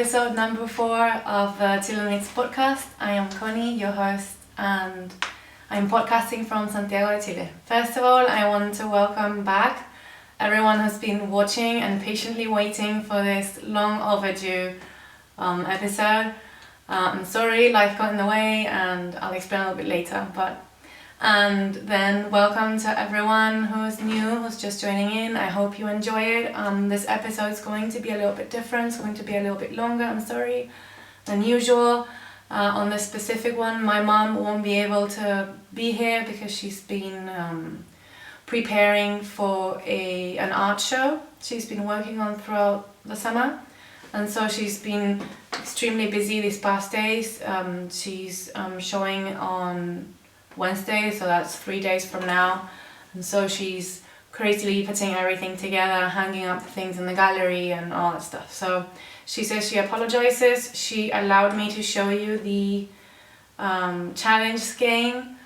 episode number 4 of the Chileknitz podcast. I am Connie, your host, and I'm podcasting from Santiago de Chile. First of all, I want to welcome back everyone who's been watching and patiently waiting for this long overdue episode. I'm sorry, life got in the way, and I'll explain a little bit later. And then welcome to everyone who's new, who's just joining in. I hope you enjoy it. This episode is going to be a little bit different. It's going to be a little bit longer, I'm sorry, than usual. On this specific one, my mom won't be able to be here because she's been preparing for an art show she's been working on throughout the summer. And so she's been extremely busy these past days. She's showing on Wednesday, so that's 3 days from now, and so she's crazily putting everything together, hanging up things in the gallery and all that stuff. So she says she apologizes. She allowed me to show you the challenge game.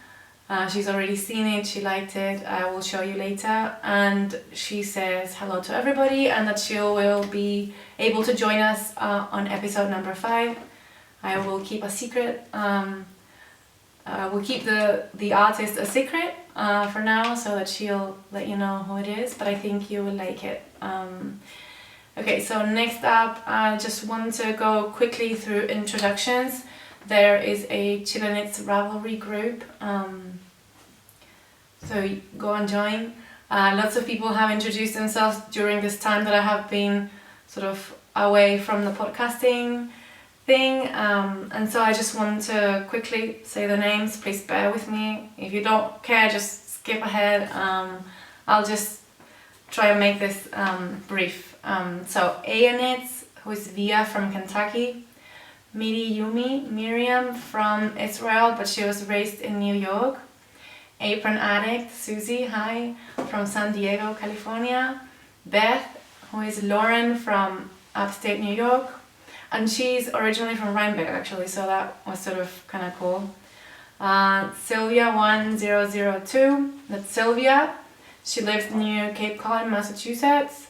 She's already seen it, she liked it, I will show you later, and she says hello to everybody and that she will be able to join us on episode number 5. I will keep a secret. We'll keep the artist a secret for now, so that she'll let you know who it is, but I think you will like it. Okay, so next up, I just want to go quickly through introductions. There is a Chileknitz ravelry group, so go and join. Lots of people have introduced themselves during this time that I have been sort of away from the podcasting thing, and so I just want to quickly say the names. Please bear with me. If you don't care, just skip ahead. I'll just try and make this brief. So Ayanitz, who is Via from Kentucky, Miri Yumi, Miriam from Israel, but she was raised in New York, Apron Addict, Susie, hi, from San Diego, California, Beth, who is Lauren from upstate New York, and she's originally from Rhinebeck actually, so that was sort of kind of cool. Sylvia 1002, that's Sylvia. She lives near Cape Cod, Massachusetts.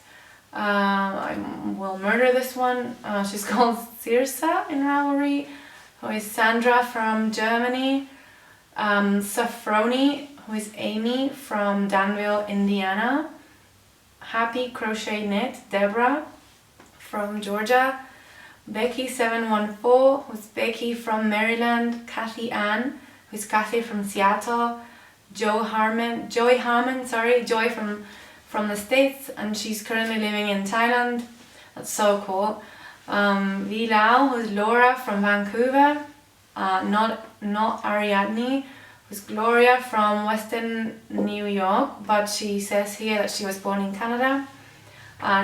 I will murder this one. She's called Ceirsa in Ravelry, who is Sandra from Germany. Safroni, who is Amy from Danville, Indiana. Happy Crochet Knit, Deborah from Georgia. Becky 714, who's Becky from Maryland. Kathy Ann, who's Kathy from Seattle. Joy Harmon, Joy from the States, and she's currently living in Thailand. That's so cool. Vi Lau, who's Laura from Vancouver. Not Ariadne, who's Gloria from Western New York, but she says here that she was born in Canada.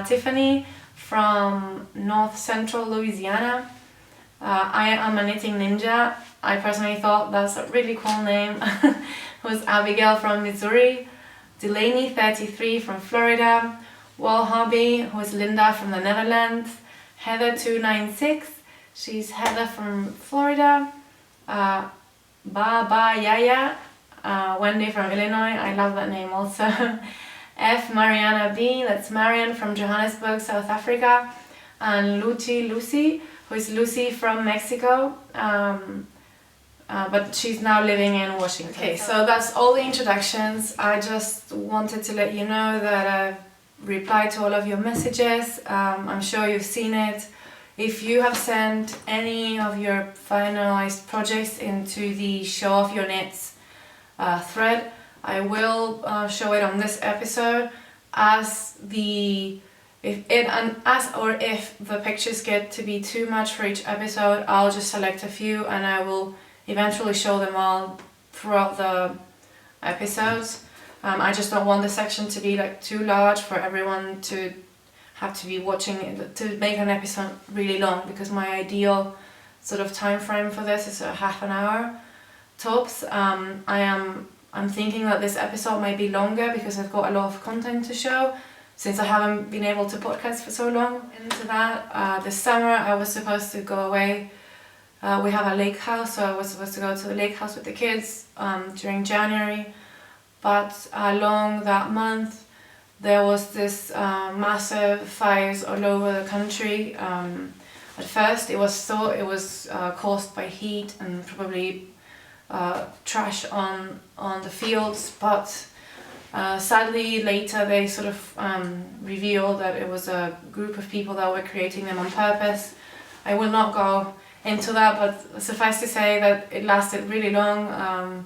Tiffany from North Central Louisiana. I am a knitting ninja. I personally thought that's a really cool name. Who's Abigail from Missouri. Delaney 33 from Florida. Wolhobby, who is Linda from the Netherlands. Heather 296, she's Heather from Florida. Baabaayaya, Wendy from Illinois, I love that name also. F. Mariana B, that's Marian from Johannesburg, South Africa. And Lucy, who is Lucy from Mexico, but she's now living in Washington. Okay, so that's all the introductions. I just wanted to let you know that I've replied to all of your messages. I'm sure you've seen it. If you have sent any of your finalized projects into the Show Off Your Knits thread, I will show it on this episode if the pictures get to be too much for each episode. I'll just select a few and I will eventually show them all throughout the episodes. I just don't want the section to be like too large for everyone to have to be watching it, to make an episode really long, because my ideal sort of time frame for this is a half an hour tops. I'm thinking that this episode might be longer because I've got a lot of content to show since I haven't been able to podcast for so long. Into that, this summer I was supposed to go away. We have a lake house, so I was supposed to go to the lake house with the kids during January, but along that month there was this massive fires all over the country. At first it was caused by heat and probably trash on the fields, but sadly later they sort of revealed that it was a group of people that were creating them on purpose. I will not go into that, but suffice to say that it lasted really long.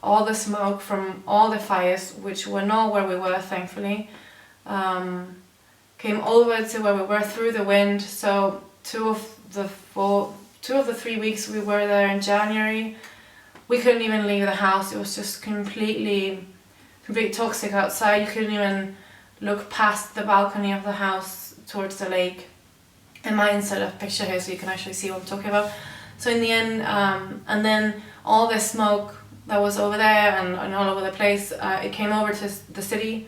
All the smoke from all the fires, which were not where we were thankfully, came over to where we were through the wind. So two of the 3 weeks we were there in January, we couldn't even leave the house. It was just completely toxic outside. You couldn't even look past the balcony of the house towards the lake. And my insert a picture here so you can actually see what I'm talking about. So in the end, and then all the smoke that was over there and all over the place, it came over to the city.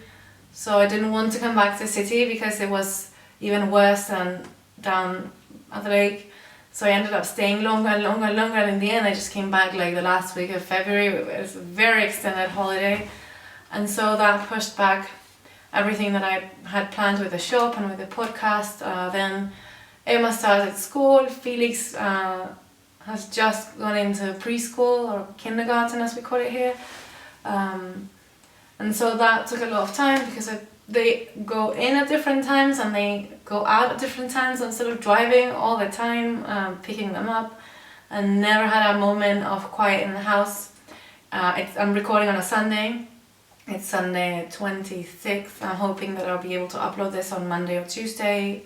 So I didn't want to come back to the city because it was even worse than down at the lake. So I ended up staying longer and longer and longer, and in the end I just came back like the last week of February. It was a very extended holiday, and so that pushed back everything that I had planned with the shop and with the podcast. Then Emma started school, Felix has just gone into preschool or kindergarten as we call it here, and so that took a lot of time because they go in at different times and they go out at different times. I'm sort of driving all the time, picking them up, and never had a moment of quiet in the house. I'm recording on a Sunday. It's Sunday 26th. I'm hoping that I'll be able to upload this on Monday or Tuesday.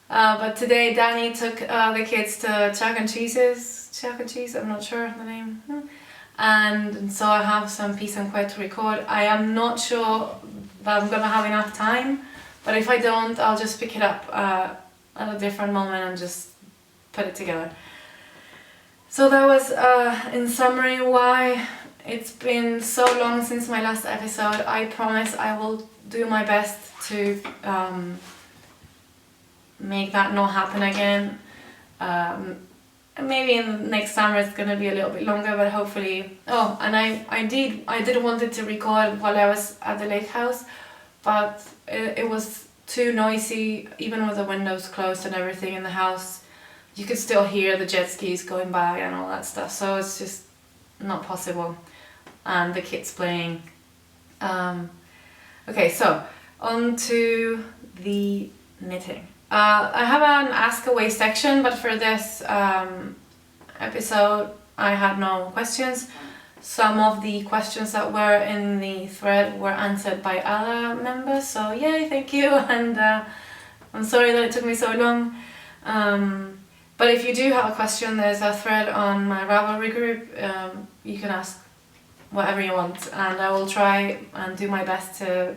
But today Danny took the kids to Chuck and Cheese, I'm not sure the name. And so I have some piece and quite to record. I am not sure that I'm gonna have enough time, but if I don't, I'll just pick it up at a different moment and just put it together. So that was in summary why it's been so long since my last episode. I promise I will do my best to make that not happen again. Maybe in next summer it's gonna be a little bit longer, but hopefully. Oh, and I did wanted to record while I was at the lake house, but it was too noisy. Even with the windows closed and everything in the house, you could still hear the jet skis going by and all that stuff. So it's just not possible. And the kids playing. Okay, so on to the knitting. I have an ask away section, but for this episode I had no questions. Some of the questions that were in the thread were answered by other members, so yay, thank you, and I'm sorry that it took me so long. But if you do have a question, there's a thread on my Ravelry group. You can ask whatever you want, and I will try and do my best to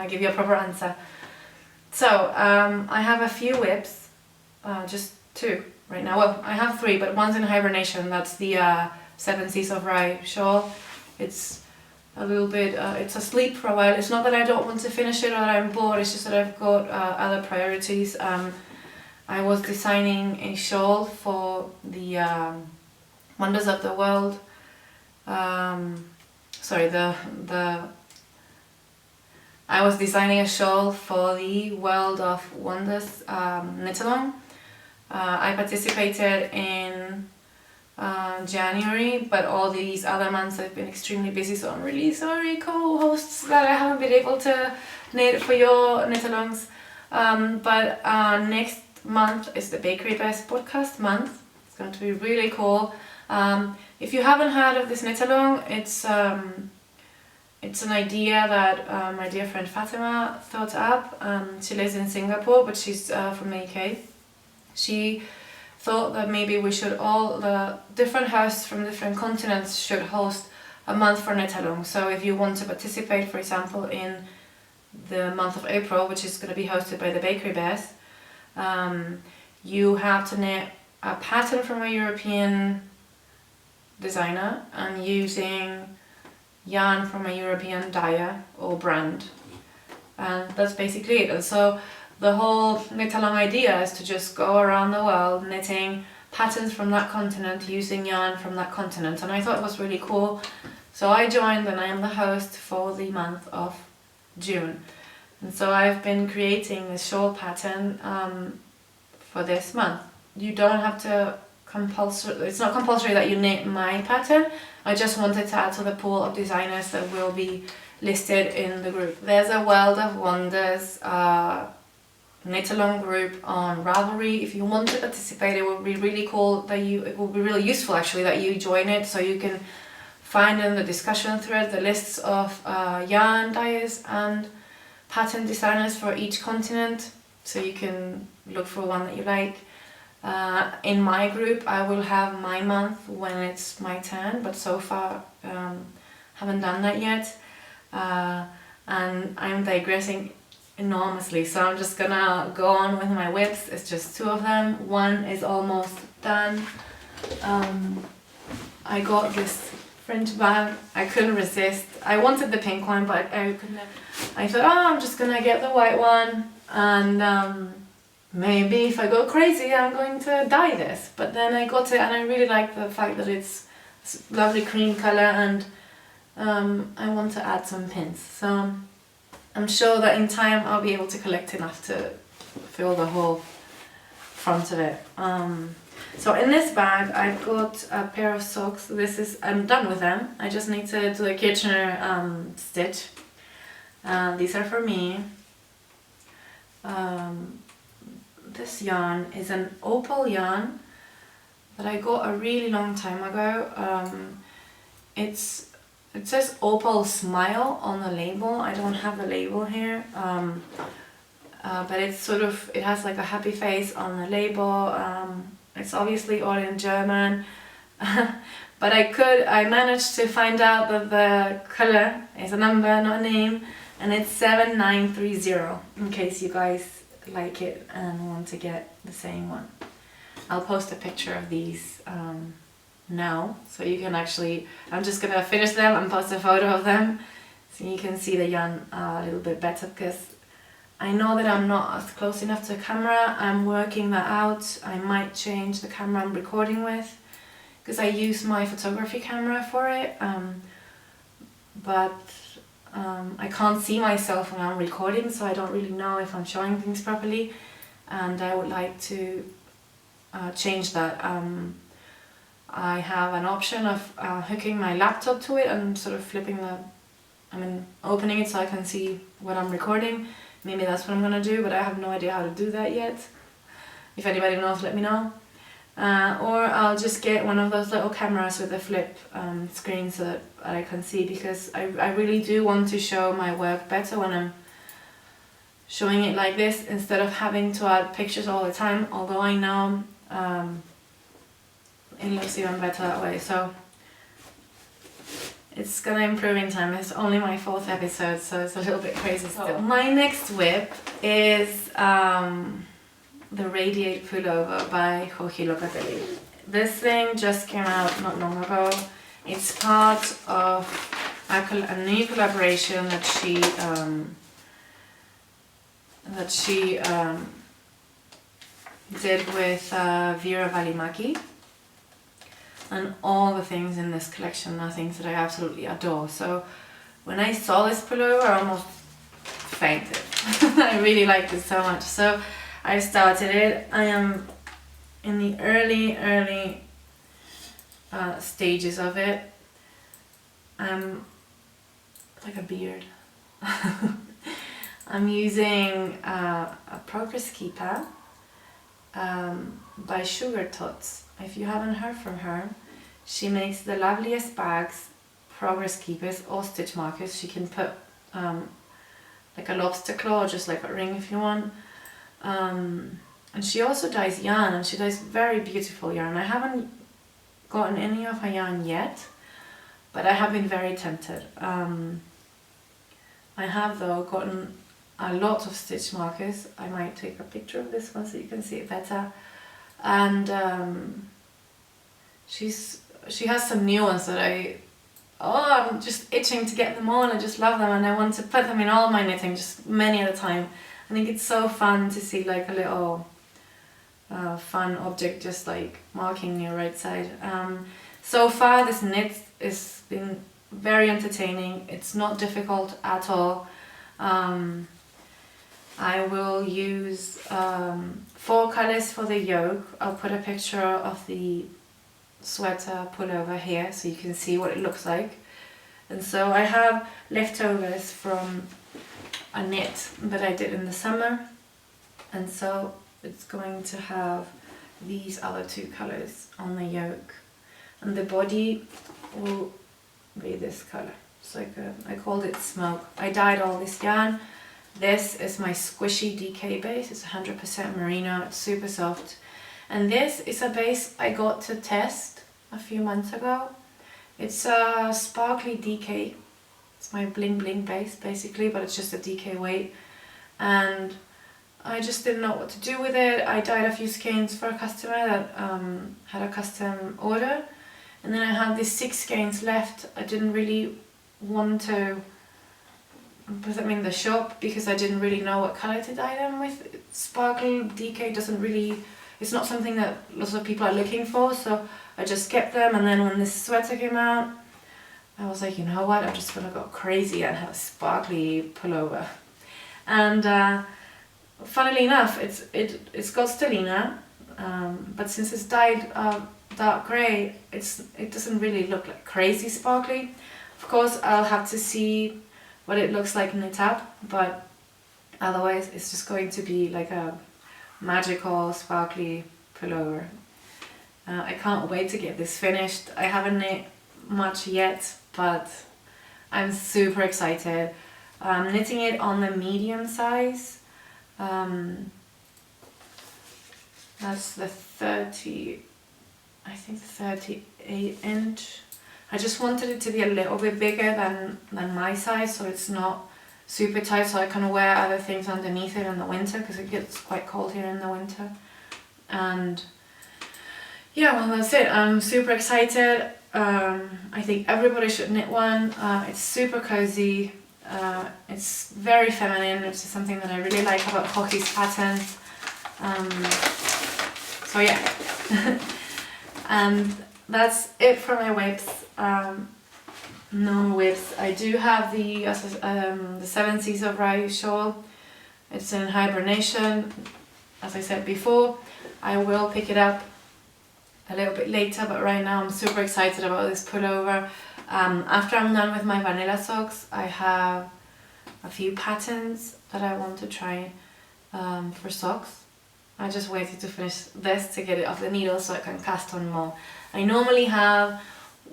give you a proper answer. So, I have a few whips, just two right now. Well, I have three, but one's in hibernation. That's the 7 Seas of Rye shawl. It's a little bit, it's asleep for a while. It's not that I don't want to finish it or that I'm bored, it's just that I've got other priorities. I was designing a shawl for the Wonders of the World. I was designing a shawl for the World of Wonders knit-along. I participated in January, but all these other months I've been extremely busy, so I'm really sorry, co-hosts, that I haven't been able to knit for your knit-alongs. But next month is the Bakery Best podcast month. It's going to be really cool. If you haven't heard of this knit-along, it's an idea that my dear friend Fatima thought up. She lives in Singapore, but she's from the UK. She thought that maybe we should all, the different hosts from different continents should host a month for knit-along. So if you want to participate, for example, in the month of April, which is going to be hosted by the Bakery Bears, you have to knit a pattern from a European designer and using yarn from a European dyer or brand, and that's basically it. And so the whole knit-along idea is to just go around the world knitting patterns from that continent using yarn from that continent, and I thought it was really cool. So I joined and I am the host for the month of June, and so I've been creating this shawl pattern for this month. You don't have to it's not compulsory that you knit my pattern. I just wanted to add to the pool of designers that will be listed in the group. There's a World of Wonders knit along group on Ravelry. If you want to participate, it would be really cool that it would be really useful actually that you join it, so you can find in the discussion thread the lists of yarn dyers and pattern designers for each continent, so you can look for one that you like. In my group I will have my month when it's my turn, but so far haven't done that yet, and I'm digressing enormously, so I'm just gonna go on with my whips. It's just 2 of them. One is almost done. I got this French bag. I couldn't resist. I wanted the pink one, but I could never. I thought, oh, I'm just gonna get the white one, and maybe if I go crazy I'm going to dye this. But then I got it and I really like the fact that it's lovely cream color, and I want to add some pins. So I'm sure that in time I'll be able to collect enough to fill the whole front of it. So in this bag I've got a pair of socks. I'm done with them. I just need to do a Kitchener stitch. These are for me. This yarn is an Opal yarn that I got a really long time ago. It says Opal Smile on the label. I don't have the label here, but it's it has like a happy face on the label. It's obviously all in German, but I managed to find out that the color is a number, not a name, and it's 7930, in case you guys like it and want to get the same one. I'll post a picture of these now, so you can actually, I'm just gonna finish them and post a photo of them so you can see the yarn a little bit better, because I know that I'm not as close enough to the camera. I'm working that out. I might change the camera I'm recording with, because I use my photography camera for it, but I can't see myself when I'm recording, so I don't really know if I'm showing things properly, and I would like to change that. I have an option of hooking my laptop to it and sort of flipping opening it so I can see what I'm recording. Maybe that's what I'm gonna do, but I have no idea how to do that yet. If anybody knows, let me know. Or I'll just get one of those little cameras with a flip screen so that I can see, because I really do want to show my work better when I'm showing it like this, instead of having to add pictures all the time, although I know it looks even better that way. So it's gonna improve in time. It's only my 4th episode, so it's a little bit crazy still. My next whip is the Radiate Pullover by Joji Locatelli. This thing just came out not long ago. It's part of a new collaboration that she did with Vera Valimaki. And all the things in this collection are things that I absolutely adore. So when I saw this pullover, I almost fainted. I really liked it so much. So I started it. I am in the early stages of it. I'm like a beard. I'm using a Progress Keeper by SugarTots. If you haven't heard from her, she makes the loveliest bags, Progress Keepers or stitch markers. She can put like a lobster claw or just like a ring if you want. And she also dyes yarn, and she dyes very beautiful yarn. I haven't gotten any of her yarn yet, but I have been very tempted. I have though gotten a lot of stitch markers. I might take a picture of this one so you can see it better. And she has some new ones that I'm just itching to get them all. I just love them, and I want to put them in all my knitting, just many at a time. I think it's so fun to see like a little fun object just like marking your right side. So far this knit has been very entertaining. It's not difficult at all. I will use 4 colors for the yoke. I'll put a picture of the sweater pullover here so you can see what it looks like. And so I have leftovers from a knit that I did in the summer, and so it's going to have these other 2 colors on the yoke, and the body will be this color. It's like I called it smoke. I dyed all this yarn. This is my squishy DK base. It's 100% merino. It's super soft, and this is a base I got to test a few months ago. It's a sparkly DK. It's my bling bling base basically, but it's just a DK weight, and I just didn't know what to do with it. I dyed a few skeins for a customer that had a custom order, and then I had these 6 skeins left. I didn't really want to put them in the shop because I didn't really know what color to dye them with. Sparkle DK doesn't really, it's not something that lots of people are looking for, so I just kept them. And then when this sweater came out, I was like, you know what, I'm just gonna go crazy and have a sparkly pullover. And funnily enough, it's got stellina, but since it's dyed dark grey, it doesn't really look like crazy sparkly. Of course, I'll have to see what it looks like knit up, but otherwise it's just going to be like a magical sparkly pullover. I can't wait to get this finished. I haven't knit much yet, but I'm super excited. I'm knitting it on the medium size. That's the 38 inch. I just wanted it to be a little bit bigger than my size, so it's not super tight, so I can wear other things underneath it in the winter, because it gets quite cold here in the winter. And yeah, well, that's it. I'm super excited. I think everybody should knit one. It's super cozy. It's very feminine, which is something that I really like about Joji's patterns. So yeah. And that's it for my whips. No whips. I do have the 7 Seas of Rye shawl. It's in hibernation, as I said before. I will pick it up a little bit later, but right now I'm super excited about this pullover. After I'm done with my vanilla socks, I have a few patterns that I want to try for socks. I just waited to finish this to get it off the needle so I can cast on more. I normally have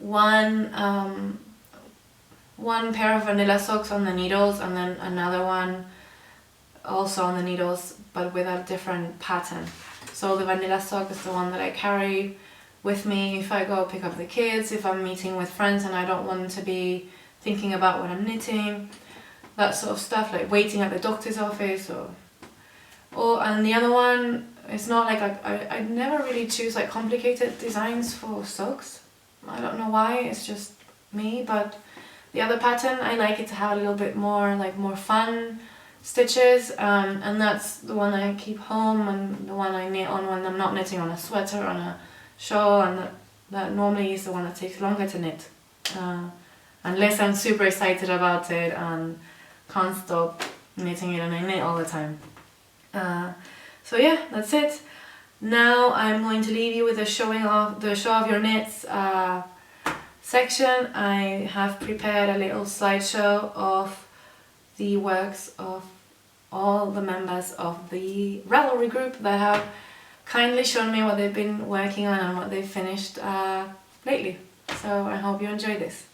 one pair of vanilla socks on the needles, and then another one also on the needles, but with a different pattern. So the vanilla sock is the one that I carry with me if I go pick up the kids, if I'm meeting with friends and I don't want to be thinking about what I'm knitting, that sort of stuff, like waiting at the doctor's office, and the other one, it's not like I never really choose like complicated designs for socks. I don't know why, it's just me, but the other pattern, I like it to have a little bit more fun stitches, and that's the one I keep home and the one I knit on when I'm not knitting on a sweater, on a shawl, and that normally is the one that takes longer to knit, unless I'm super excited about it and can't stop knitting it and I knit all the time. So yeah, that's it. Now I'm going to leave you with the show off your knits section. I have prepared a little slideshow of the works of all the members of the Ravelry group that have kindly shown me what they've been working on and what they've finished lately. So I hope you enjoy this.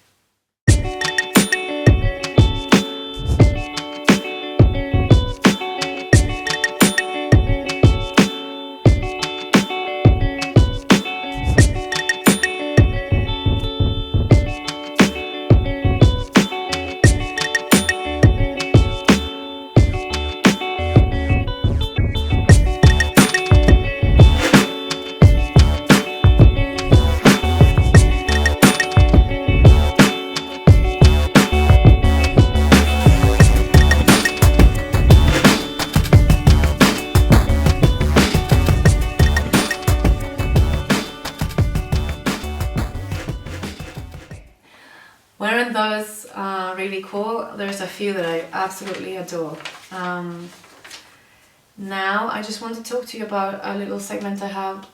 Wearing those really cool. There's a few that I absolutely adore. Now I just want to talk to you about a little segment I have.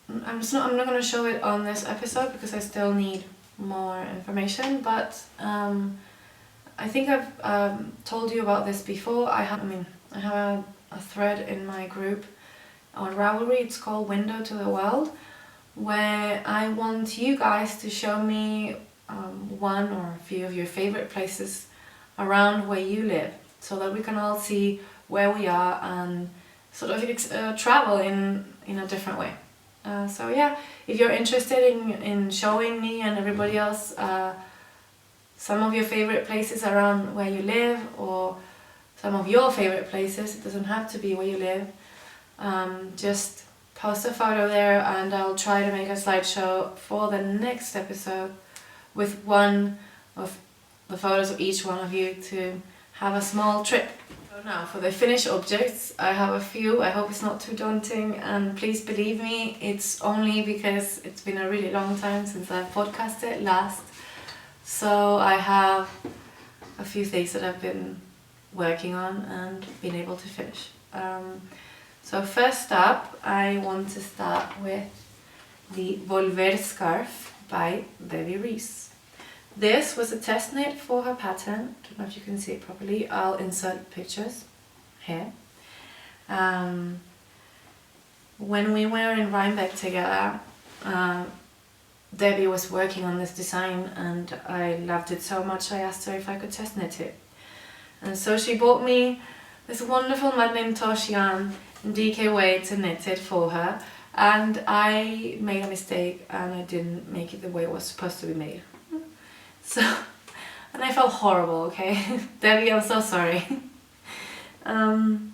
I'm not going to show it on this episode because I still need more information, but I think I've told you about this before. I have a thread in my group on Ravelry. It's called Window to the World, where I want you guys to show me one or a few of your favorite places around where you live, so that we can all see where we are and sort of travel in a different way. So yeah, if you're interested in showing me and everybody else some of your favorite places around where you live, or some of your favorite places, it doesn't have to be where you live, just post a photo there and I'll try to make a slideshow for the next episode with one of the photos of each one of you to have a small trip. So now for the finished objects, I have a few. I hope it's not too daunting, and please believe me, it's only because it's been a really long time since I've podcasted last. So I have a few things that I've been working on and been able to finish. So first up, I want to start with the Volver scarf by Debbie Reese. This was a test knit for her pattern. I don't know if you can see it properly. I'll insert pictures here. When we were in Rhinebeck together, Debbie was working on this design and I loved it so much I asked her if I could test knit it. And so she bought me this wonderful Madeleine Tosh yarn in DK way to knit it for her, and I made a mistake and I didn't make it the way it was supposed to be made. So, and I felt horrible, okay? Debbie, I'm so sorry. And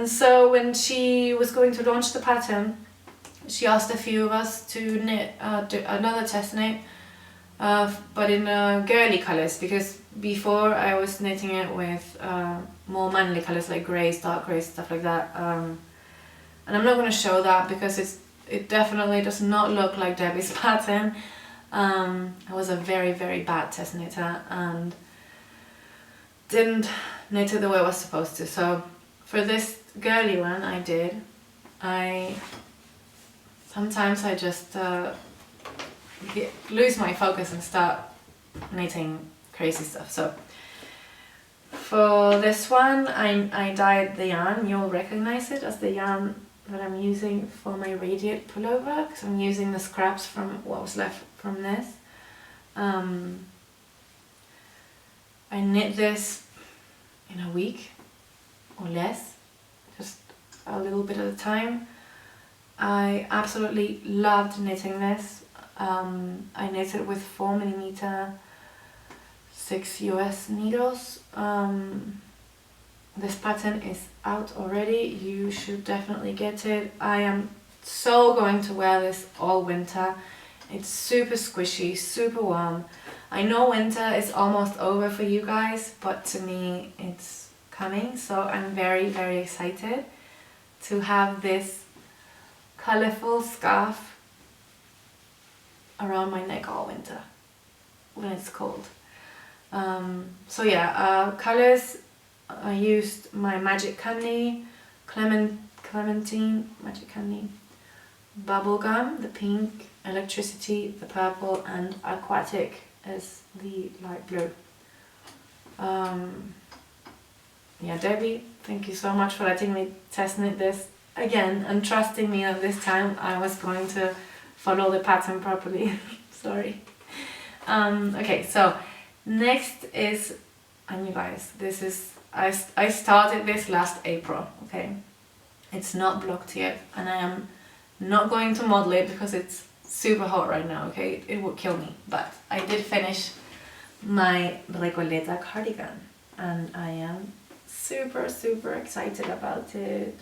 so when she was going to launch the pattern, she asked a few of us to knit do another test knit, but in girly colours, because before I was knitting it with more manly colours like greys, dark greys, stuff like that. And I'm not going to show that because it definitely does not look like Debbie's pattern. I was a very, very bad test knitter and didn't knit it the way I was supposed to. So for this girly one sometimes I just lose my focus and start knitting crazy stuff. So for this one, I dyed the yarn. You'll recognize it as the yarn that I'm using for my Radiate Pullover, because I'm using the scraps from what was left from this. I knit this in a week or less, just a little bit at a time. I absolutely loved knitting this. I knit it with 4mm 6 US needles. This pattern is out already. You should definitely get it. I am so going to wear this all winter. It's super squishy, super warm. I know winter is almost over for you guys, but to me it's coming, so I'm very, very excited to have this colourful scarf around my neck all winter when it's cold. So yeah, colours, I used my Magic Candy, Clementine, Magic Candy, Bubblegum, the pink, Electricity, the purple, and Aquatic is the light blue. Yeah, Debbie, thank you so much for letting me test knit this again and trusting me that this time I was going to follow the pattern properly. Sorry. Okay, so next is, and you guys, this is, I started this last April, okay? It's not blocked yet, and I am not going to model it because it's super hot right now, okay? It would kill me, but I did finish my Recoleta cardigan, and I am super, super excited about it.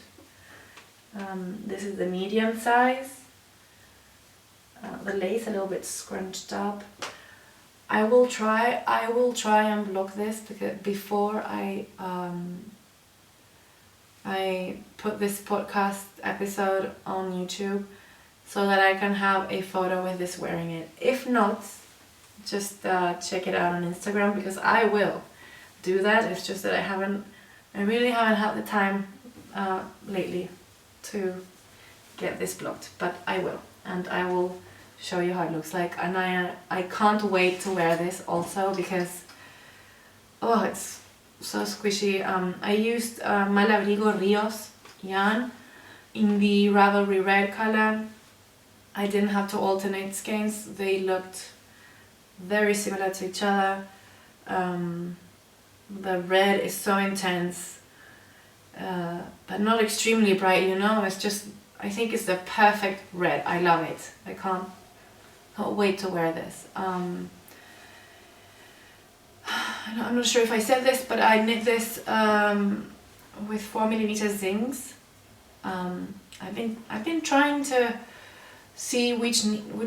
This is the medium size. The lace a little bit scrunched up. I will try and block this because before I put this podcast episode on YouTube, so that I can have a photo with this wearing it. If not, just check it out on Instagram, because I will do that. It's just that I really haven't had the time lately to get this blocked, but I will, and I will show you how it looks like. And I can't wait to wear this also because oh, it's so squishy. I used Malabrigo Rios yarn in the Ravelry red color. I didn't have to alternate skeins, they looked very similar to each other. The red is so intense, but not extremely bright, you know, it's just, I think it's the perfect red. I love it. I can't wait to wear this. I'm not sure if I said this, but I knit this with 4mm zings. I've been trying to see which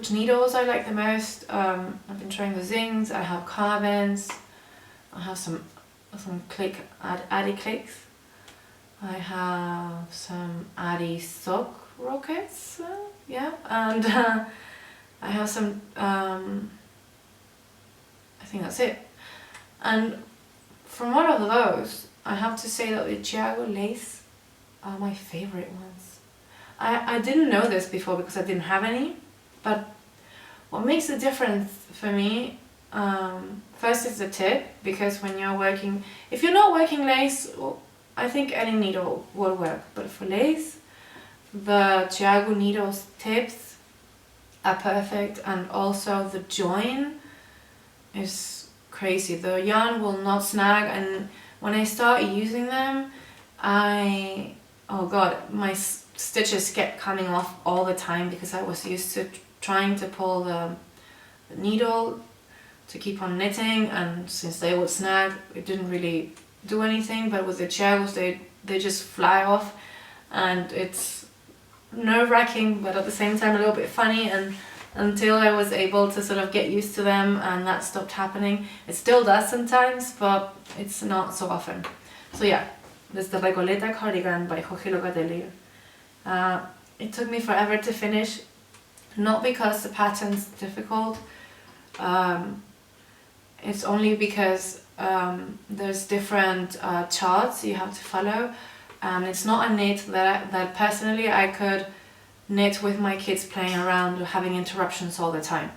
needles I like the most. I've been trying the zings. I have carbons. I have some Addy clicks. I have some Addy sock rockets. Yeah, and I have some. I think that's it. And from all of those, I have to say that the Chiaogoo lace are my favorite ones. I didn't know this before because I didn't have any, but what makes the difference for me, first is the tip, because when you're working, if you're not working lace, I think any needle will work, but for lace, the Chiaogoo needles tips are perfect, and also the join is crazy. The yarn will not snag, and when I start using them, oh god, my stitches kept coming off all the time because I was used to trying to pull the needle to keep on knitting, and since they would snag, it didn't really do anything. But with the Chiaogoos, they just fly off, and it's nerve-wracking, but at the same time a little bit funny. And until I was able to sort of get used to them and that stopped happening. It still does sometimes, but it's not so often. So yeah, this is the Recoleta cardigan by Joji Locatelli. It took me forever to finish, not because the pattern's difficult, it's only because there's different charts you have to follow, and it's not a knit that personally I could knit with my kids playing around or having interruptions all the time.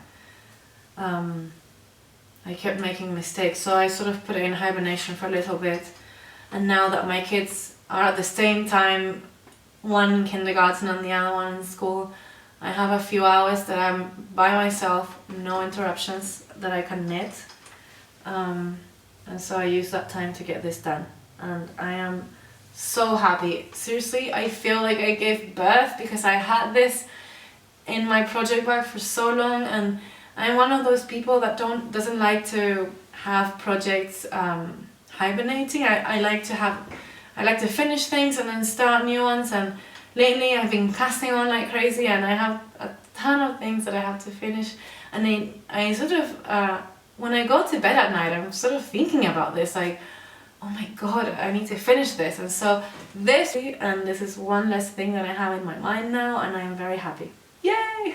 I kept making mistakes, so I sort of put it in hibernation for a little bit, and now that my kids are at the same time, one in kindergarten and the other one in school, I have a few hours that I'm by myself, no interruptions, that I can knit, and so I use that time to get this done, and I am so happy. Seriously, I feel like I gave birth because I had this in my project bag for so long, and I'm one of those people that doesn't like to have projects hibernating. I like to finish things and then start new ones, and lately I've been casting on like crazy, and I have a ton of things that I have to finish, and I sort of when I go to bed at night, I'm sort of thinking about this, like, oh my god, I need to finish this. And so this is one less thing that I have in my mind now, and I am very happy. Yay!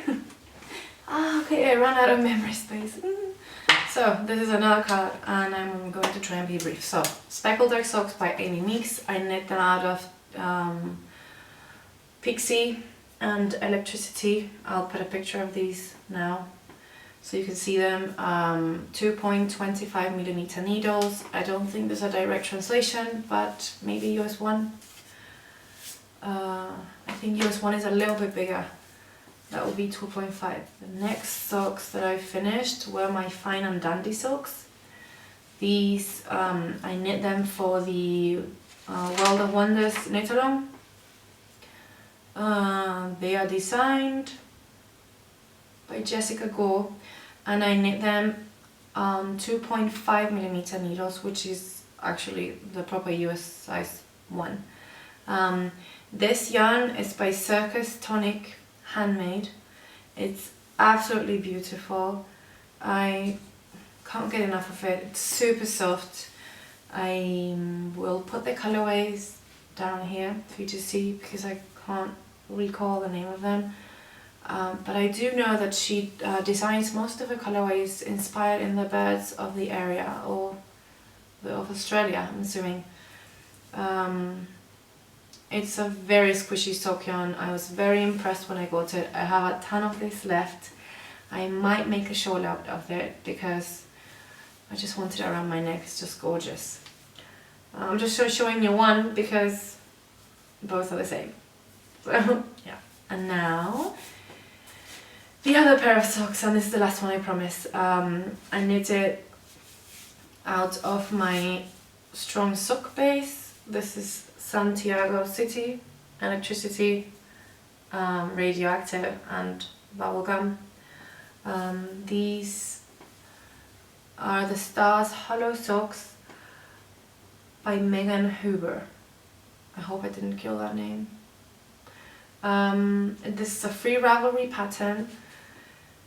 Okay, I ran out of memory space. So this is another card, and I'm going to try and be brief. So Speckled Dark Socks by Amy Meeks. I knit them out of Pixie and Electricity. I'll put a picture of these now so you can see them. 2.25mm needles. I don't think there's a direct translation, but maybe US 1. I think US 1 is a little bit bigger. That would be 2.5. The next socks that I finished were my Fine and Dandy socks. These, I knit them for the World of Wonders knit along. They are designed by Jessica Gore, and I knit them on 2.5mm needles, which is actually the proper US size one. This yarn is by Circus Tonic Handmade. It's absolutely beautiful. I can't get enough of it. It's super soft. I will put the colorways down here for you to see because I can't recall the name of them. But I do know that she designs most of her colorways inspired in the birds of the area, or of Australia, I'm assuming. It's a very squishy sock yarn. I was very impressed when I got it. I have a ton of this left. I might make a shawl out of it because I just want it around my neck. It's just gorgeous. I'm just showing you one because both are the same. So yeah. And now the other pair of socks, and this is the last one, I promise. I knit it out of my strong sock base. This is Santiago City, Electricity, Radioactive and Bubblegum. These are the Stars Hollow Socks by Megan Huber. I hope I didn't kill that name. This is a free Ravelry pattern,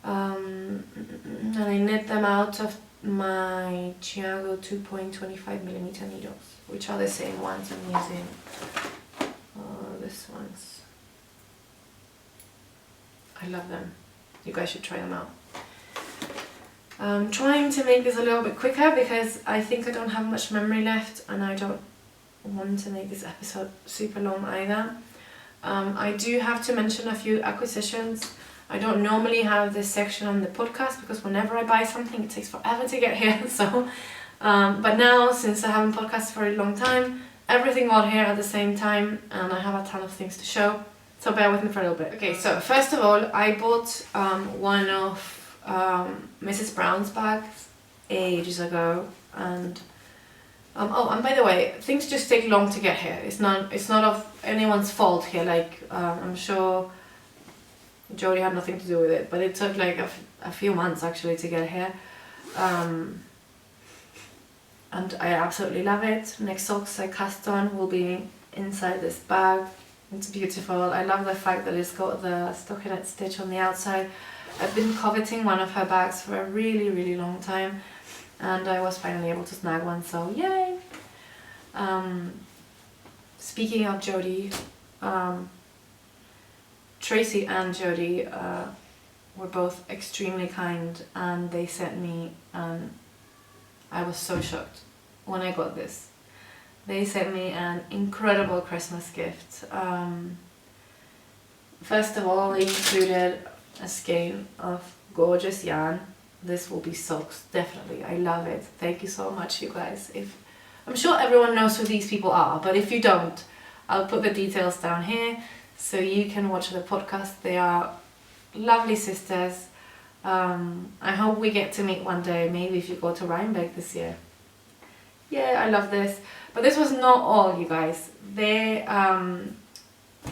and I knit them out of my Chiaogoo 2.25mm needles, which are the same ones I'm using. This one's, I love them. You guys should try them out. I'm trying to make this a little bit quicker because I think I don't have much memory left, and I don't want to make this episode super long either. I do have to mention a few acquisitions. I don't normally have this section on the podcast because whenever I buy something it takes forever to get here. So, but now, since I haven't podcasted for a long time, everything got here at the same time and I have a ton of things to show. So bear with me for a little bit. Okay, so first of all, I bought one of Mrs. Brown's bags ages ago, and and by the way, things just take long to get here. It's not of anyone's fault here. Like I'm sure Jody had nothing to do with it, but it took like a few months actually to get here, and I absolutely love it. Next socks I cast on will be inside this bag. It's beautiful. I love the fact that it's got the stockinette stitch on the outside. I've been coveting one of her bags for a really long time, and I was finally able to snag one, so yay! Speaking of Jody, Tracy and Jody were both extremely kind, and they sent me, I was so shocked when I got this. They sent me an incredible Christmas gift. First of all, they included a skein of gorgeous yarn. This will be socks, definitely. I love it. Thank you so much, you guys. I'm sure everyone knows who these people are, but if you don't, I'll put the details down here so you can watch the podcast. They are lovely sisters. I hope we get to meet one day, maybe if you go to Rhinebeck this year. Yeah, I love this. But this was not all, you guys. They,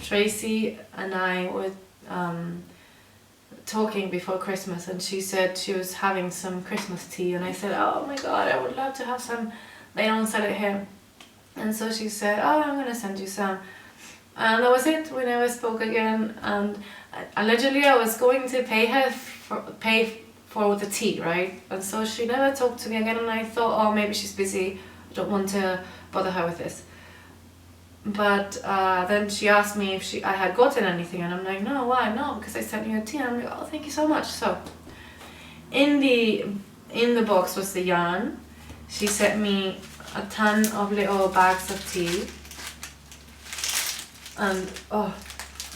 Tracy and I were talking before Christmas, and she said she was having some Christmas tea, and I said, oh my god, I would love to have some. They don't sell it here. And so she said, oh, I'm gonna send you some. And that was it. We never spoke again, and allegedly I was going to pay for the tea, right? And so she never talked to me again, and I thought, oh, maybe she's busy, I don't want to bother her with this. But then she asked me if I had gotten anything, and I'm like, no, why? No, because I sent you a tea. And I'm like, oh, thank you so much. So in the box was the yarn. She sent me a ton of little bags of tea, and oh,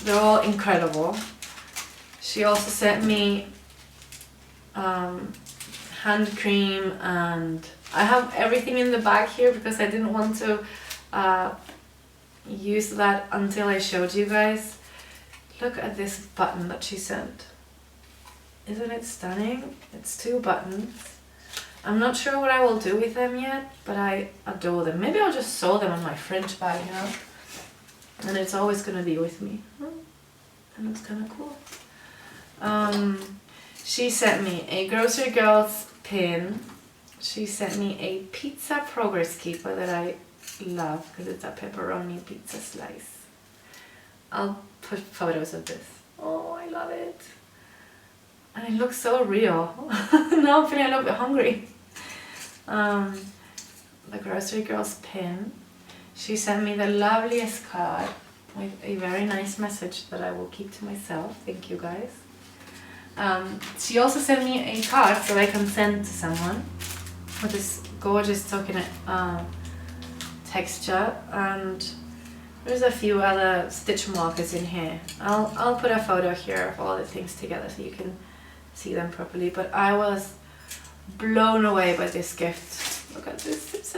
they're all incredible. She also sent me hand cream, and I have everything in the bag here because I didn't want to use that until I showed you guys. Look at this button that she sent. Isn't it stunning? It's 2 buttons. I'm not sure what I will do with them yet, but I adore them. Maybe I'll just sew them on my fringe bag, you know? And it's always gonna be with me. That looks kind of cool. She sent me a Grocery Girls pin. She sent me a pizza progress keeper that I love because it's a pepperoni pizza slice. I'll put photos of this. Oh, I love it. And it looks so real. Now I'm feeling a little bit hungry. The Grocery Girls pin. She sent me the loveliest card with a very nice message that I will keep to myself. Thank you guys. She also sent me a card that I can send to someone with this gorgeous stockinette texture, and There's a few other stitch markers in here. I'll put a photo here of all the things together so you can see them properly. But I was blown away by this gift. Look at this, it's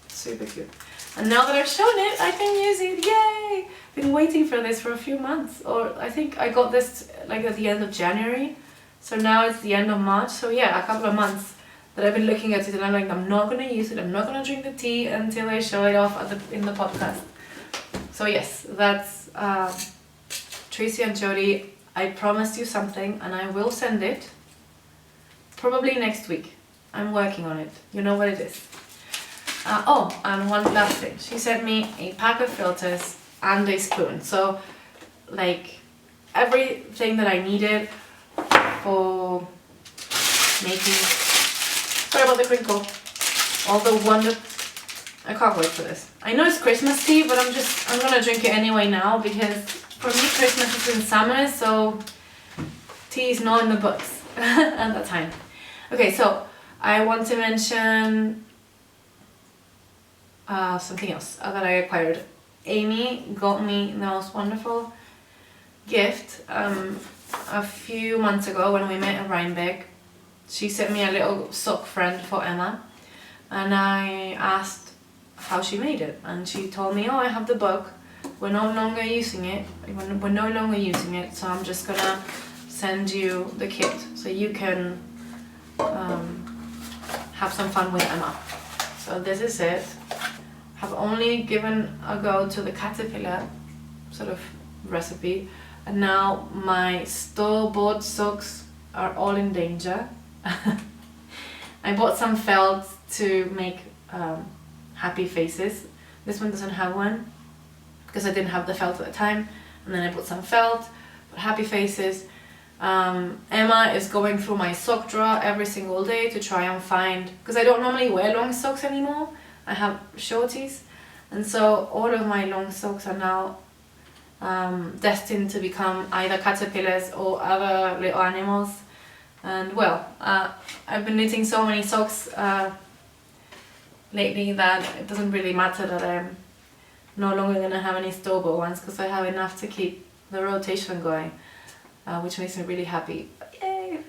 super cute. And now that I've shown it, I can use it, yay! Been waiting for this for a few months, or I think I got this like at the end of January. So now it's the end of March, so yeah, a couple of months that I've been looking at it and I'm like, I'm not gonna use it, I'm not gonna drink the tea until I show it off in the podcast. So yes, that's Tracy and Jody. I promised you something and I will send it probably next week. I'm working on it, you know what it is. Oh, and one last thing, she sent me a pack of filters and a spoon, so like everything that I needed for making, sorry about the crinkle, all the wonder, I can't wait for this. I know it's Christmas tea, but I'm gonna drink it anyway now, because for me Christmas is in summer, so tea is not in the books at that time. Okay, so I want to mention something else that I acquired. Amy got me the most wonderful gift a few months ago when we met at Rhinebeck. She sent me a little sock friend for Emma, and I asked how she made it, and she told me, oh, I have the book, we're no longer using it, so I'm just gonna send you the kit so you can have some fun with Emma. So this is it. Have only given a go to the caterpillar sort of recipe, and now my store-bought socks are all in danger. I bought some felt to make happy faces. This one doesn't have one because I didn't have the felt at the time, and then I bought some felt for happy faces. Emma is going through my sock drawer every single day to try and find, because I don't normally wear long socks anymore, I have shorties, and so all of my long socks are now destined to become either caterpillars or other little animals. And well, I've been knitting so many socks lately that it doesn't really matter that I'm no longer going to have any store-bought ones, because I have enough to keep the rotation going, which makes me really happy. Yay!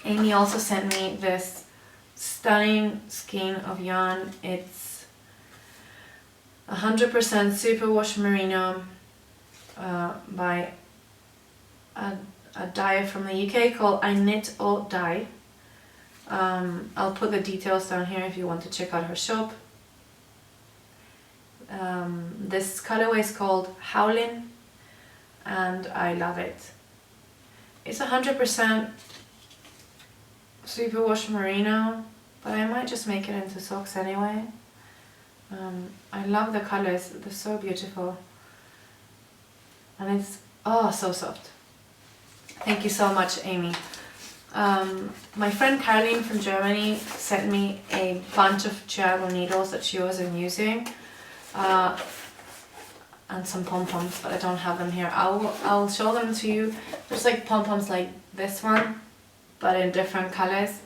Amy also sent me this stunning skein of yarn. It's 100% superwash merino by a dyer from the UK called I Knit or Dye. I'll put the details down here if you want to check out her shop. This colorway is called Howlin', and I love it. It's 100% superwash merino, but I might just make it into socks anyway. I love the colors, they're so beautiful, and it's so soft. Thank you so much, Amy. My friend Caroline from Germany sent me a bunch of Chiaogoo needles that she wasn't using, and some pom-poms, but I don't have them here. I'll show them to you. There's like pom-poms like this one, but in different colors.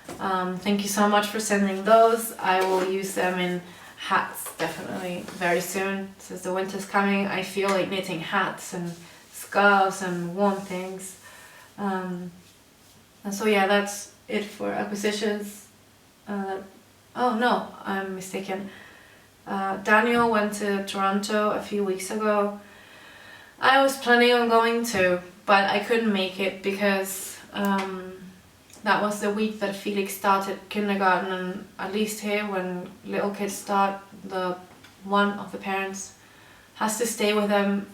Thank you so much for sending those. I will use them in hats definitely very soon. Since the winter's coming, I feel like knitting hats and scarves and warm things. And so yeah, that's it for acquisitions. Oh no, I'm mistaken. Daniel went to Toronto a few weeks ago. I was planning on going to, but I couldn't make it because that was the week that Felix started kindergarten, and at least here when little kids start, one of the parents has to stay with them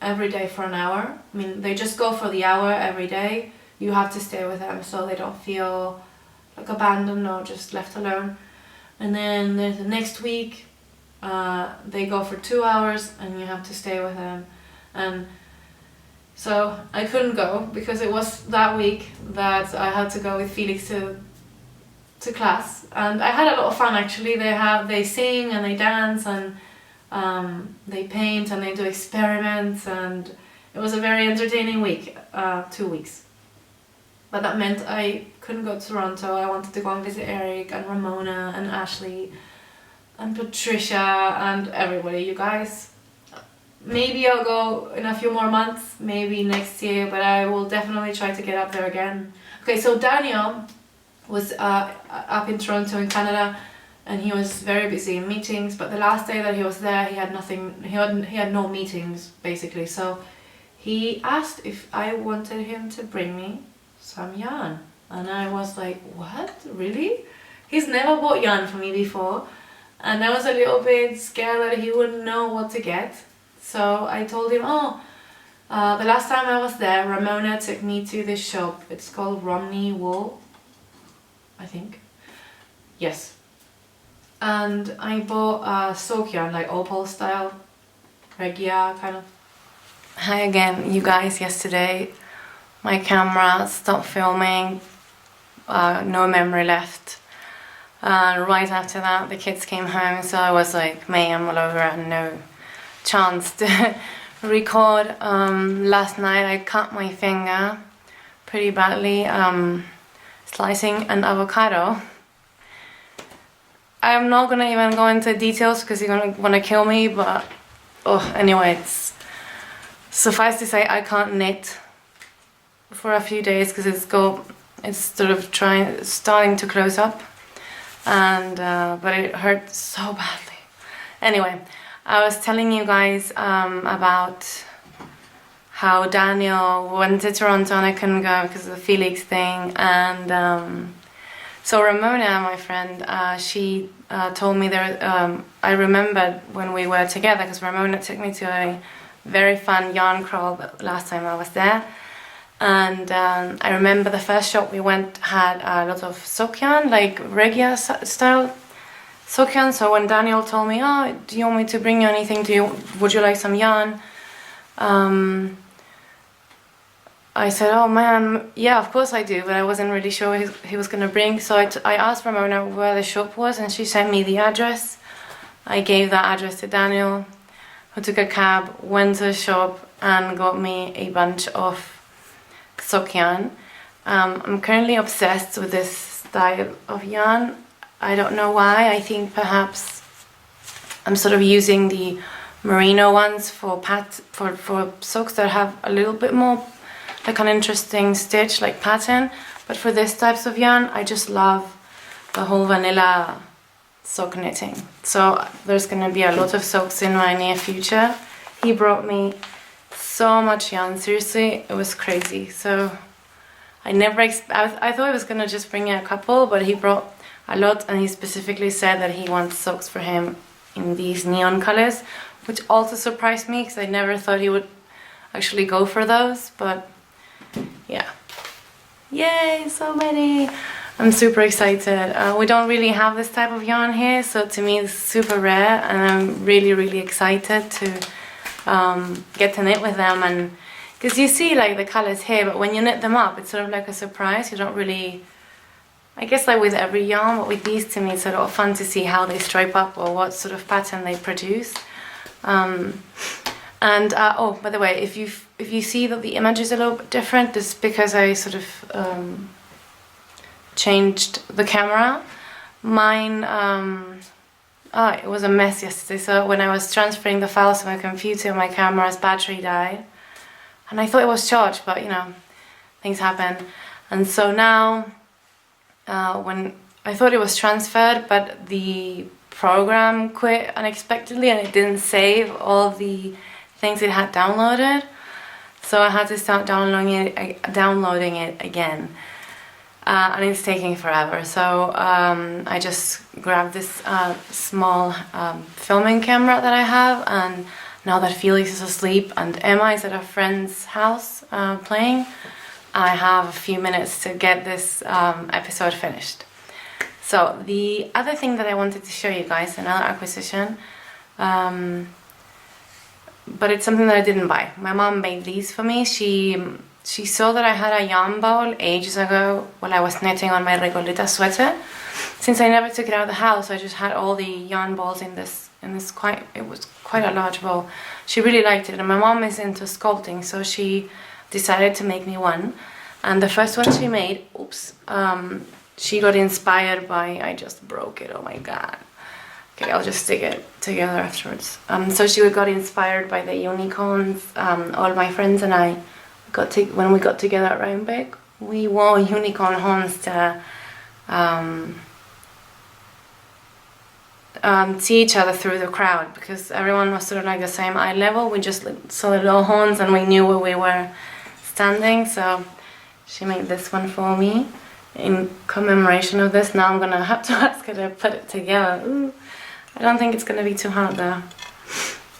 every day for an hour. I mean, they just go for the hour every day. You have to stay with them so they don't feel like abandoned or just left alone. And then there's the next week, they go for 2 hours and you have to stay with them. And so I couldn't go because it was that week that I had to go with Felix to class, and I had a lot of fun actually. They sing and they dance and they paint and they do experiments, and it was a very entertaining week, 2 weeks. But that meant I couldn't go to Toronto. I wanted to go and visit Eric and Ramona and Ashley, and Patricia and everybody, you guys. Maybe I'll go in a few more months, maybe next year, but I will definitely try to get up there again. Okay, so Daniel was up in Toronto in Canada, and he was very busy in meetings, but the last day that he was there, he had nothing, he had no meetings basically. So he asked if I wanted him to bring me some yarn, and I was like, what, really? He's never bought yarn for me before, and I was a little bit scared that he wouldn't know what to get. So I told him, the last time I was there, Ramona took me to this shop. It's called Romney Wool, I think. Yes. And I bought a sock yarn, like Opal style, Regia kind of. Hi again, you guys. Yesterday my camera stopped filming, no memory left. Right after that the kids came home, so I was like mayhem all over and no chance to record. Last night I cut my finger pretty badly slicing an avocado. I'm not gonna even go into details because you're gonna wanna kill me, but anyway, it's suffice to say I can't knit for a few days because it's sort of starting to close up, and but it hurts so badly. Anyway, I was telling you guys about how Daniel went to Toronto and I couldn't go because of the Felix thing, and so Ramona, my friend, she told me I remembered when we were together because Ramona took me to a very fun yarn crawl the last time I was there, and I remember the first shop we went had a lot of sock yarn, like Regia style sock yarn. So when Daniel told me, do you want me to bring you anything, would you like some yarn, I said, oh man, yeah, of course I do, but I wasn't really sure he was gonna bring. So I asked Ramona where the shop was, and she sent me the address. I gave that address to Daniel, who took a cab, went to the shop and got me a bunch of sock yarn. I'm currently obsessed with this style of yarn. I don't know why. I think perhaps I'm sort of using the merino ones for socks that have a little bit more like an interesting stitch, like pattern, but for this types of yarn I just love the whole vanilla sock knitting. So there's gonna be a lot of socks in my near future. He brought me so much yarn, seriously, it was crazy. So I thought he was gonna just bring me a couple, but he brought a lot, and he specifically said that he wants socks for him in these neon colors, which also surprised me because I never thought he would actually go for those, but yeah. Yay, so many! I'm super excited. We don't really have this type of yarn here, so to me it's super rare, and I'm really excited to get to knit with them. And because you see like the colors here, but when you knit them up it's sort of like a surprise. You don't really, I guess like with every yarn, but with these to me it's a lot of fun to see how they stripe up or what sort of pattern they produce. Oh, by the way, if you see that the image is a little bit different, it's because I sort of changed the camera. Mine, it was a mess yesterday. So when I was transferring the files to my computer, my camera's battery died, and I thought it was charged, but you know, things happen. And so now, when I thought it was transferred, but the program quit unexpectedly and it didn't save all the things it had downloaded, so I had to start downloading it again, and it's taking forever. So I just grabbed this small filming camera that I have, and now that Felix is asleep and Emma is at a friend's house playing, I have a few minutes to get this episode finished. So the other thing that I wanted to show you guys, another acquisition, but it's something that I didn't buy. My mom made these for me. She saw that I had a yarn bowl ages ago while I was knitting on my Regolita sweater. Since I never took it out of the house, I just had all the yarn balls in this it was quite a large bowl. She really liked it, and my mom is into sculpting, so she decided to make me one. And the first one she made, she got inspired by, I just broke it, oh my god. Okay, I'll just stick it together afterwards. So she got inspired by the unicorns. All my friends and I when we got together at Roundbeck, we wore unicorn horns to see each other through the crowd, because everyone was sort of like the same eye level. We just saw the little horns and we knew where we were standing. So she made this one for me in commemoration of this. Now I'm gonna have to ask her to put it together. Ooh, I don't think it's gonna be too hard though.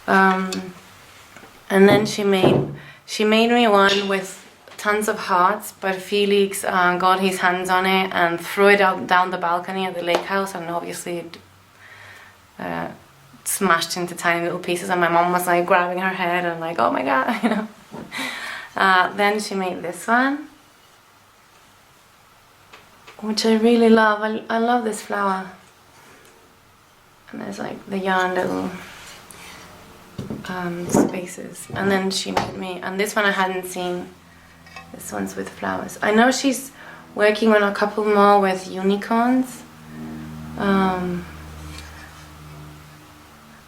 And then she made me one with tons of hearts, but Felix got his hands on it and threw it out down the balcony at the lake house, and obviously it smashed into tiny little pieces, and my mom was like grabbing her head and like, oh my god, you know. Then she made this one, which I really love. I love this flower. And there's like the yarn little spaces. And then she made me, and this one I hadn't seen. This one's with flowers. I know she's working on a couple more with unicorns.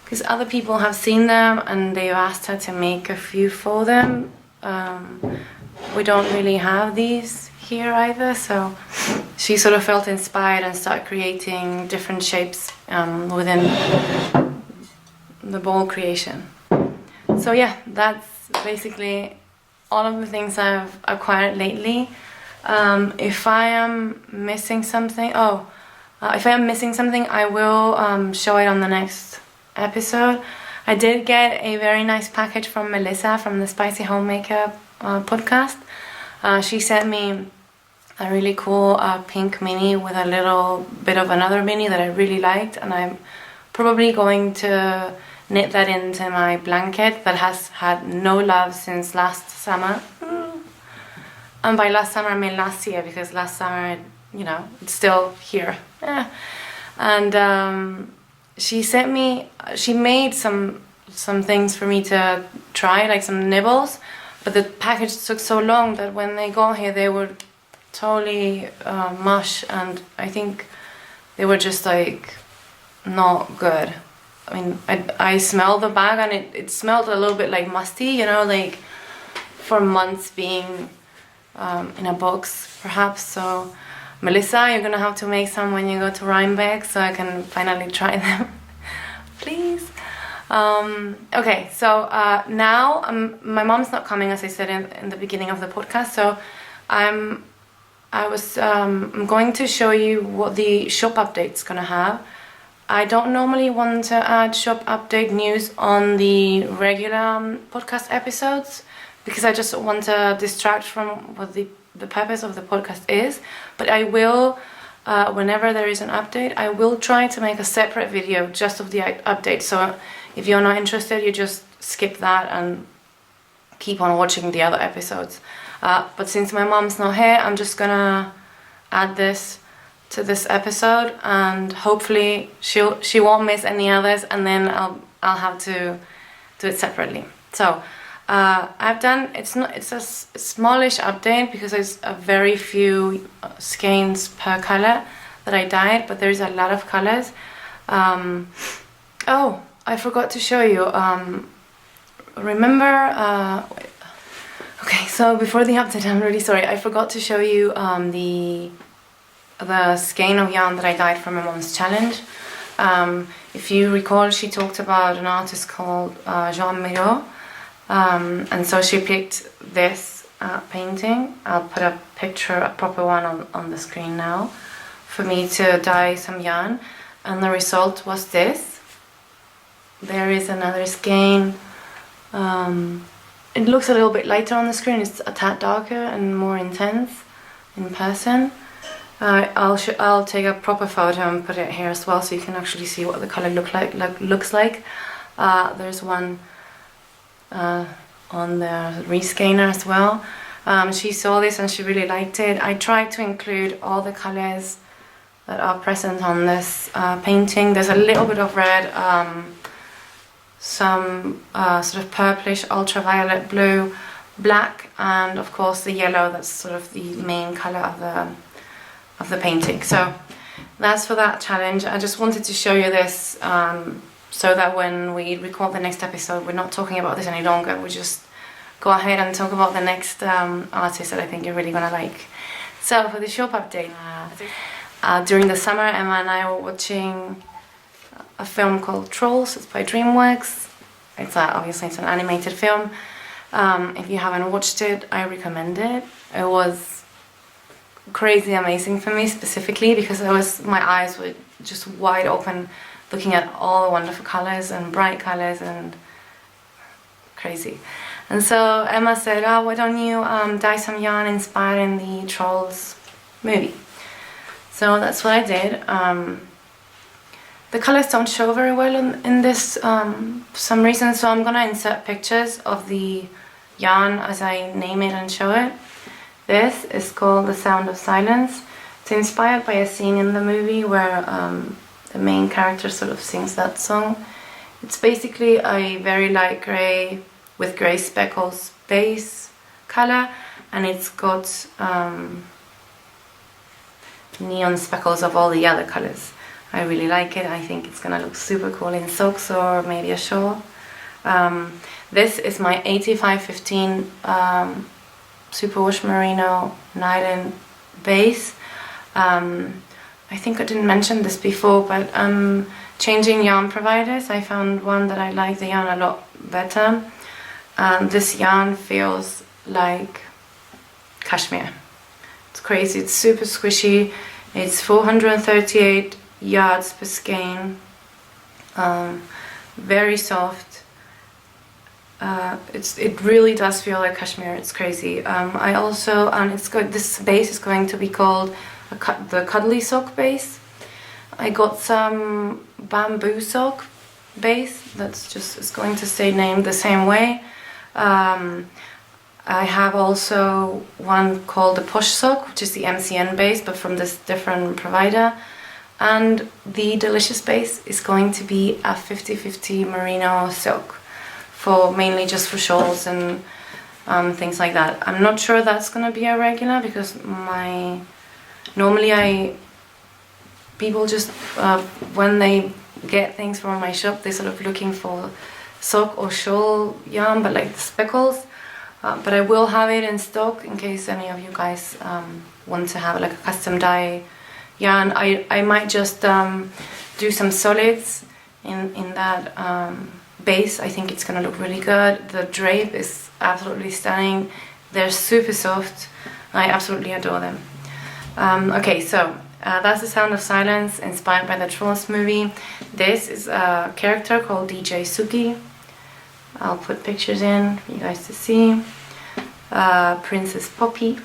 Because other people have seen them and they've asked her to make a few for them. We don't really have these here either, so she sort of felt inspired and started creating different shapes within the ball creation. So yeah, that's basically all of the things I've acquired lately. If I am missing something, I will show it on the next episode. I did get a very nice package from Melissa from the Spicy Homemaker podcast. She sent me a really cool pink mini with a little bit of another mini that I really liked, and I'm probably going to knit that into my blanket that has had no love since last summer. And by last summer I mean last year, because last summer, you know, it's still here. And she made some things for me to try, like some nibbles, but the package took so long that when they got here they were totally mush, and I think they were just like not good. I mean, I smelled the bag and it smelled a little bit like musty, you know, like for months being in a box perhaps. So Melissa, you're gonna have to make some when you go to Rhinebeck so I can finally try them. Please. Okay, so now my mom's not coming, as I said in the beginning of the podcast, so I'm going to show you what the shop update's gonna have. I don't normally want to add shop update news on the regular podcast episodes, because I just want to distract from what the purpose of the podcast is. But I will, whenever there is an update, I will try to make a separate video just of the update. So if you're not interested, you just skip that and keep on watching the other episodes. But since my mom's not here, I'm just gonna add this to this episode, and hopefully she won't miss any others, and then I'll have to do it separately. So I've done, it's a smallish update because there's a very few skeins per color that I dyed, but there's a lot of colors. Oh, I forgot to show you. Remember, okay, so before the update, I'm really sorry, I forgot to show you the skein of yarn that I dyed from my mom's challenge. If you recall, she talked about an artist called Jean Miro, and so she picked this painting. I'll put a picture, a proper one on the screen now, for me to dye some yarn, and the result was this. There is another skein. It looks a little bit lighter on the screen, it's a tad darker and more intense in person. I'll take a proper photo and put it here as well, so you can actually see what the color looks like. There's one on the reskeiner as well. She saw this and she really liked it. I tried to include all the colors that are present on this painting. There's a little bit of red, some sort of purplish, ultraviolet blue, black, and of course the yellow. That's sort of the main color of the painting. So that's for that challenge. I just wanted to show you this so that when we record the next episode, we're not talking about this any longer. We just go ahead and talk about the next artist that I think you're really gonna like. So for the shop update, during the summer, Emma and I were watching a film called Trolls. It's by DreamWorks. Obviously it's an animated film. If you haven't watched it, I recommend it. It was crazy amazing for me specifically because my eyes were just wide open looking at all the wonderful colors and bright colors and crazy. And so Emma said, oh, why don't you dye some yarn inspired in the Trolls movie? So that's what I did. The colors don't show very well in this for some reason, so I'm gonna insert pictures of the yarn as I name it and show it. This is called The Sound of Silence. It's inspired by a scene in the movie where the main character sort of sings that song. It's basically a very light grey with grey speckles base color, and it's got neon speckles of all the other colors. I really like it. I think it's gonna look super cool in socks or maybe a shawl. This is my 8515 Superwash Merino nylon base. I think I didn't mention this before, but changing yarn providers, I found one that I like the yarn a lot better. This yarn feels like cashmere. It's crazy. It's super squishy. It's 438 yards per skein. Very soft. It really does feel like cashmere. It's crazy. I also this base is going to be called the Cuddly Sock base. I got some bamboo sock base it's going to stay named the same way. I have also one called the Posh Sock, which is the MCN base, but from this different provider. And the Delicious base is going to be a 50-50 merino silk, mainly just for shawls and things like that. I'm not sure that's going to be a regular because normally people just when they get things from my shop, they're sort of looking for sock or shawl yarn, but like the speckles. But I will have it in stock in case any of you guys want to have like a custom dye yarn. I might just do some solids in that base. I think it's gonna look really good. The drape is absolutely stunning. They're super soft. I absolutely adore them. Okay, so that's The Sound of Silence, inspired by the Trolls movie. This is a character called DJ Suki. I'll put pictures in for you guys to see. Princess Poppy,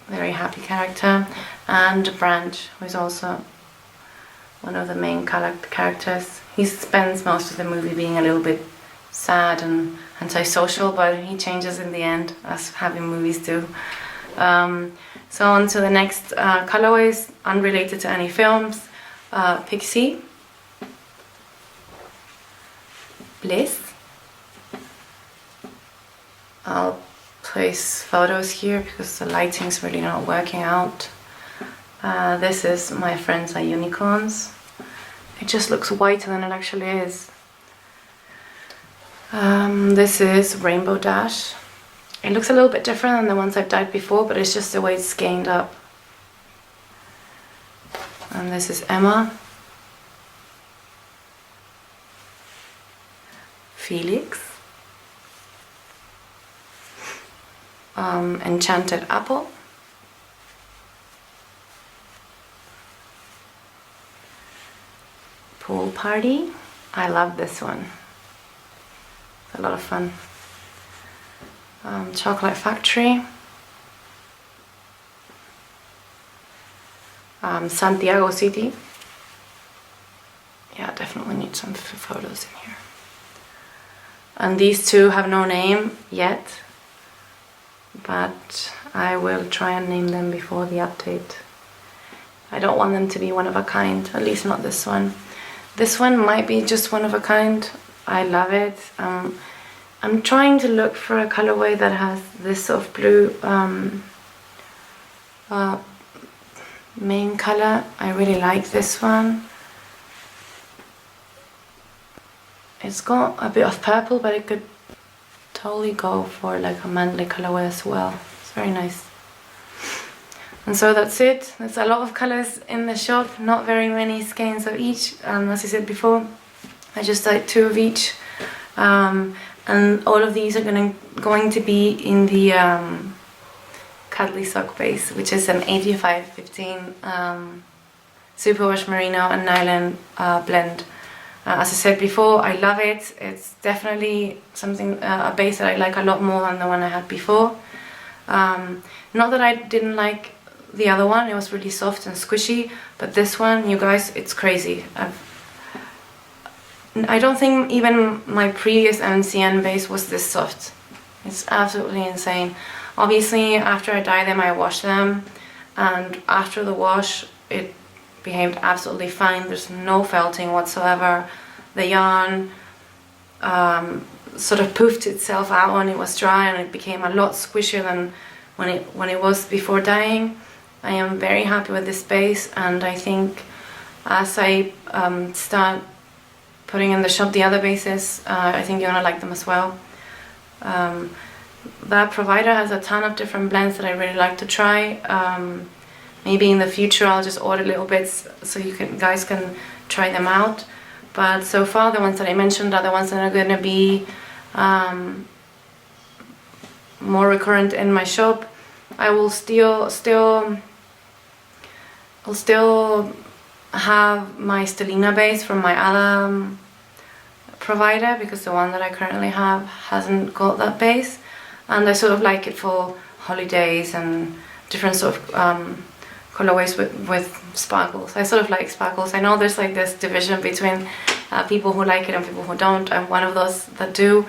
very happy character, and Branch, who is also one of the main characters. He spends most of the movie being a little bit sad and antisocial, but he changes in the end, as happy movies do. So on to the next colorways, unrelated to any films. Pixie, Bliss. I'll place photos here because the lighting's really not working out. This is My Friends Are Unicorns. It just looks whiter than it actually is. This is Rainbow Dash. It looks a little bit different than the ones I've dyed before, but it's just the way it's skeined up. And this is Emma. Felix. Enchanted Apple. Pool Party. I love this one. It's a lot of fun. Chocolate Factory. Santiago City. Yeah, definitely need some photos in here. And these two have no name yet, but I will try and name them before the update. I don't want them to be one of a kind, at least not this one. This one might be just one of a kind. I love it. I'm trying to look for a colorway that has this sort of blue main color. I really like this one. It's got a bit of purple, but it could totally go for like a manly colorway as well. It's very nice. And so that's it. There's a lot of colors in the shop, not very many skeins of each. As I said before, I just dyed 2 of each. And all of these are going to be in the Cuddly Sock base, which is an 85-15 superwash merino and nylon blend. As I said before, I love it. It's definitely something, a base that I like a lot more than the one I had before. Not that I didn't like the other one, it was really soft and squishy, but this one, you guys, it's crazy. I don't think even my previous MCN base was this soft. It's absolutely insane. Obviously, after I dye them, I wash them, and after the wash, it behaved absolutely fine. There's no felting whatsoever. The yarn sort of poofed itself out when it was dry, and it became a lot squishier than when it was before dyeing. I am very happy with this base, and I think as I start putting in the shop the other bases, I think you're gonna like them as well. That provider has a ton of different blends that I really like to try. Maybe in the future I'll just order little bits so you guys can try them out. But so far the ones that I mentioned are the ones that are going to be more recurrent in my shop. I will still have my Stellina base from my other provider, because the one that I currently have hasn't got that base, and I sort of like it for holidays and different sort of colorways with sparkles. I sort of like sparkles. I know there's like this division between people who like it and people who don't. I'm one of those that do.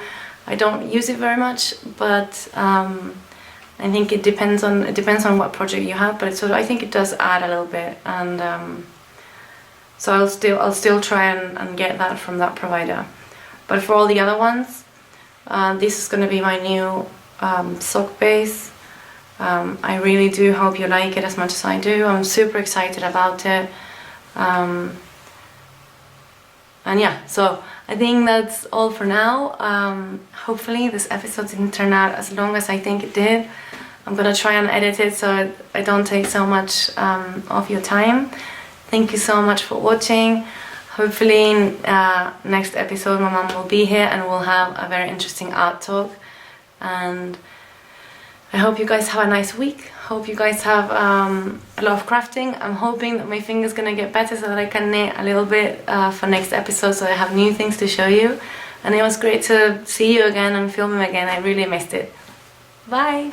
I don't use it very much, but I think it depends on what project you have. But I think it does add a little bit, and so I'll still try and get that from that provider. But for all the other ones, this is going to be my new sock base. I really do hope you like it as much as I do. I'm super excited about it. And yeah, so I think that's all for now. Hopefully this episode didn't turn out as long as I think it did. I'm gonna try and edit it so I don't take so much of your time. Thank you so much for watching. Hopefully next episode my mom will be here and we'll have a very interesting art talk. And I hope you guys have a nice week. Hope you guys have a lot of crafting. I'm hoping that my finger's gonna get better so that I can knit a little bit for next episode, so I have new things to show you. And it was great to see you again and film them again. I really missed it. Bye!